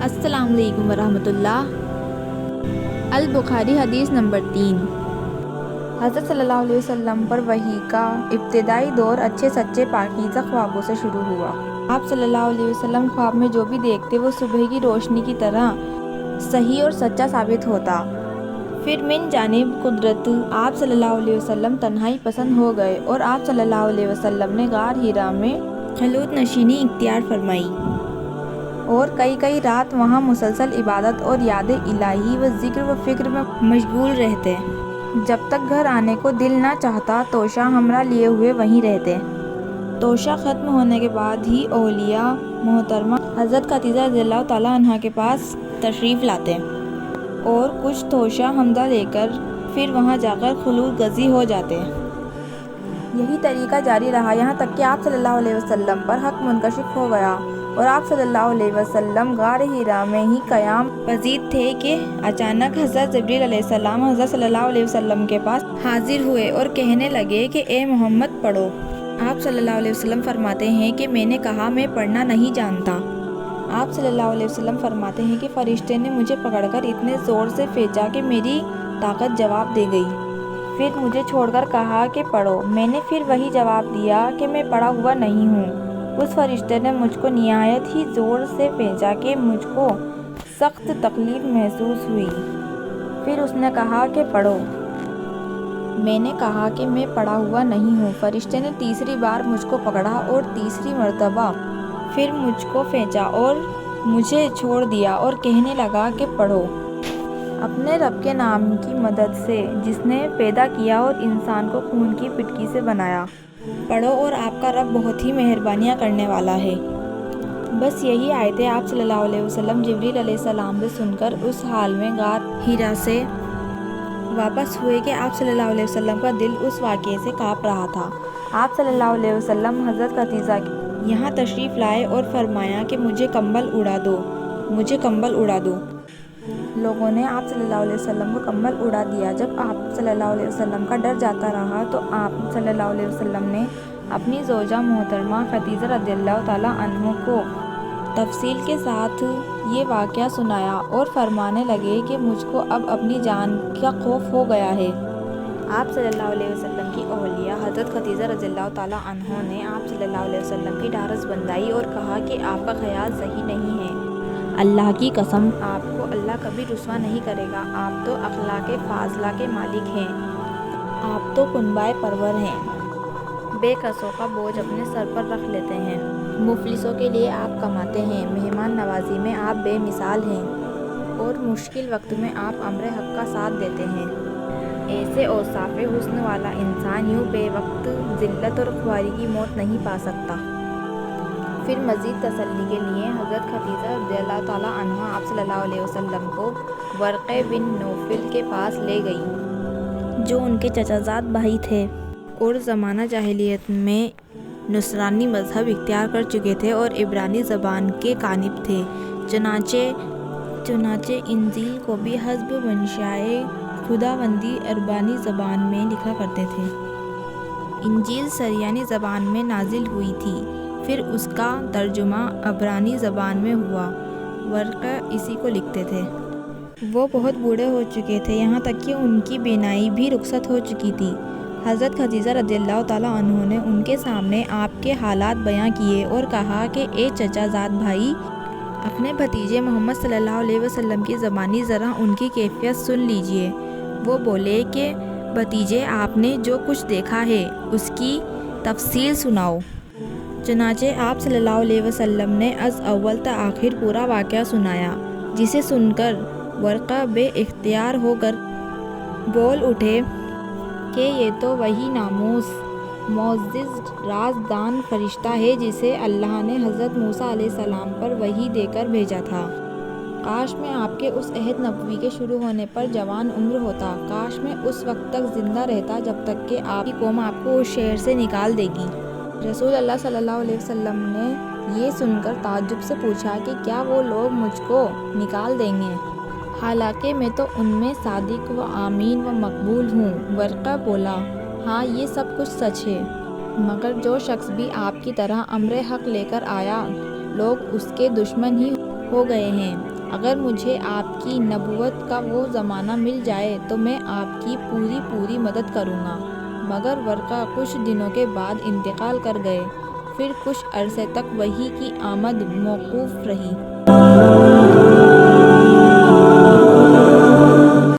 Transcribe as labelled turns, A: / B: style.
A: السلام علیکم ورحمۃ اللہ۔ البخاری حدیث نمبر 3۔ حضرت صلی اللہ علیہ وسلم پر وحی کا ابتدائی دور اچھے سچے پاکیزہ خوابوں سے شروع ہوا۔ آپ صلی اللہ علیہ وسلم خواب میں جو بھی دیکھتے وہ صبح کی روشنی کی طرح صحیح اور سچا ثابت ہوتا۔ پھر من جانب قدرت آپ صلی اللہ علیہ وسلم تنہائی پسند ہو گئے اور آپ صلی اللہ علیہ وسلم نے غار حرا میں خلوت نشینی اختیار فرمائی اور کئی رات وہاں مسلسل عبادت اور یاد الہی و ذکر و فکر میں مشغول رہتے۔ جب تک گھر آنے کو دل نہ چاہتا توشہ ہمراہ لیے ہوئے وہیں رہتے۔ توشہ ختم ہونے کے بعد ہی اولیاء محترمہ حضرت خدیجہ رضی اللہ تعالیٰ عنہا کے پاس تشریف لاتے اور کچھ توشہ حمدہ لے کر پھر وہاں جا کر خلوت گزی ہو جاتے۔ یہی طریقہ جاری رہا یہاں تک کہ آپ صلی اللہ علیہ وسلم پر حق منکشف ہو گیا اور آپ صلی اللہ علیہ وسلم غار حرا میں ہی قیام پذیر تھے کہ اچانک حضرت جبریل علیہ السلام حضرت صلی اللہ علیہ وسلم کے پاس حاضر ہوئے اور کہنے لگے کہ اے محمد پڑھو۔ آپ صلی اللہ علیہ وسلم فرماتے ہیں کہ میں نے کہا میں پڑھنا نہیں جانتا۔ آپ صلی اللہ علیہ وسلم فرماتے ہیں کہ فرشتے نے مجھے پکڑ کر اتنے زور سے کھینچا کہ میری طاقت جواب دے گئی۔ پھر مجھے چھوڑ کر کہا کہ پڑھو۔ میں نے پھر وہی جواب دیا کہ میں پڑھا ہوا نہیں ہوں۔ اس فرشتے نے مجھ کو نہایت ہی زور سے کھینچا کہ مجھ کو سخت تکلیف محسوس ہوئی۔ پھر اس نے کہا کہ پڑھو۔ میں نے کہا کہ میں پڑھا ہوا نہیں ہوں۔ فرشتے نے تیسری بار مجھ کو پکڑا اور تیسری مرتبہ پھر مجھ کو کھینچا اور مجھے چھوڑ دیا اور کہنے لگا کہ پڑھو۔ اپنے رب کے نام کی مدد سے جس نے پیدا کیا اور انسان کو خون کی پٹکی سے بنایا، پڑھو اور آپ کا رب بہت ہی مہربانیاں کرنے والا ہے۔ بس یہی آیتیں آپ صلی اللہ علیہ وسلم جبریل علیہ السلام سے سن کر اس حال میں غار حرا سے واپس ہوئے کہ آپ صلی اللہ علیہ وسلم کا دل اس واقعے سے کانپ رہا تھا۔ آپ صلی اللہ علیہ وسلم حضرت خدیجہ یہاں تشریف لائے اور فرمایا کہ مجھے کمبل اڑا دو، مجھے کمبل اڑا دو۔ لوگوں نے آپ صلی اللہ علیہ وسلم کو کمبل اڑا دیا۔ جب آپ صلی اللہ علیہ وسلم کا ڈر جاتا رہا تو آپ صلی اللہ علیہ وسلم نے اپنی زوجہ محترمہ خدیجہ رضی اللہ تعالیٰ عنہا کو تفصیل کے ساتھ یہ واقعہ سنایا اور فرمانے لگے کہ مجھ کو اب اپنی جان کا خوف ہو گیا ہے۔ آپ صلی اللہ علیہ وسلم کی اولیاء حضرت خدیجہ رضی اللہ تعالیٰ عنہا نے آپ صلی اللہ علیہ وسلم کی ڈھارس بندھائی اور کہا کہ آپ کا خیال صحیح نہیں ہے۔ اللہ کی قسم آپ کو اللہ کبھی رسوا نہیں کرے گا۔ آپ تو اخلاق فاضلہ کے مالک ہیں، آپ تو کنبہ پرور ہیں، بے کسوں کا بوجھ اپنے سر پر رکھ لیتے ہیں، مفلسوں کے لیے آپ کماتے ہیں، مہمان نوازی میں آپ بے مثال ہیں اور مشکل وقت میں آپ امر حق کا ساتھ دیتے ہیں۔ ایسے اوصاف حسن والا انسان یوں بے وقت ذلت اور خواری کی موت نہیں پا سکتا۔ پھر مزید تسلی کے لیے حضرت خدیجہ رضی اللہ تعالیٰ عنہا آپ صلی اللہ علیہ وسلم کو ورقہ بن نوفل کے پاس لے گئی جو ان کے چچا زاد بھائی تھے اور زمانہ جاہلیت میں نصرانی مذہب اختیار کر چکے تھے اور عبرانی زبان کے قانب تھے۔ چنانچہ انجیل کو بھی حسب منشائے خداوندی عبرانی زبان میں لکھا کرتے تھے۔ انجیل سریانی زبان میں نازل ہوئی تھی، پھر اس کا ترجمہ عبرانی زبان میں ہوا۔ ورقہ اسی کو لکھتے تھے۔ وہ بہت بوڑھے ہو چکے تھے، یہاں تک کہ ان کی بینائی بھی رخصت ہو چکی تھی۔ حضرت خدیجہ رضی اللہ تعالیٰ عنہا نے ان کے سامنے آپ کے حالات بیاں کیے اور کہا کہ اے چچا زاد بھائی، اپنے بھتیجے محمد صلی اللہ علیہ وسلم کی زبانی ذرا ان کی کیفیت سن لیجئے۔ وہ بولے کہ بھتیجے آپ نے جو کچھ دیکھا ہے اس کی تفصیل سناؤ۔ چنانچہ آپ صلی اللہ علیہ وسلم نے از اول تا آخر پورا واقعہ سنایا، جسے سن کر ورقہ بے اختیار ہو کر بول اٹھے کہ یہ تو وہی ناموس معزز رازدان فرشتہ ہے جسے اللہ نے حضرت موسیٰ علیہ السلام پر وحی دے کر بھیجا تھا۔ کاش میں آپ کے اس عہد نبوی کے شروع ہونے پر جوان عمر ہوتا، کاش میں اس وقت تک زندہ رہتا جب تک کہ آپ کی قوم آپ کو اس شہر سے نکال دے گی۔ رسول اللہ صلی اللہ علیہ وسلم نے یہ سن کر تعجب سے پوچھا کہ کیا وہ لوگ مجھ کو نکال دیں گے، حالانکہ میں تو ان میں صادق و امین و مقبول ہوں۔ ورقہ بولا، ہاں یہ سب کچھ سچ ہے، مگر جو شخص بھی آپ کی طرح امر حق لے کر آیا لوگ اس کے دشمن ہی ہو گئے ہیں۔ اگر مجھے آپ کی نبوت کا وہ زمانہ مل جائے تو میں آپ کی پوری مدد کروں گا۔ مگر ورقہ کچھ دنوں کے بعد انتقال کر گئے۔ پھر کچھ عرصے تک وحی کی آمد موقوف رہی۔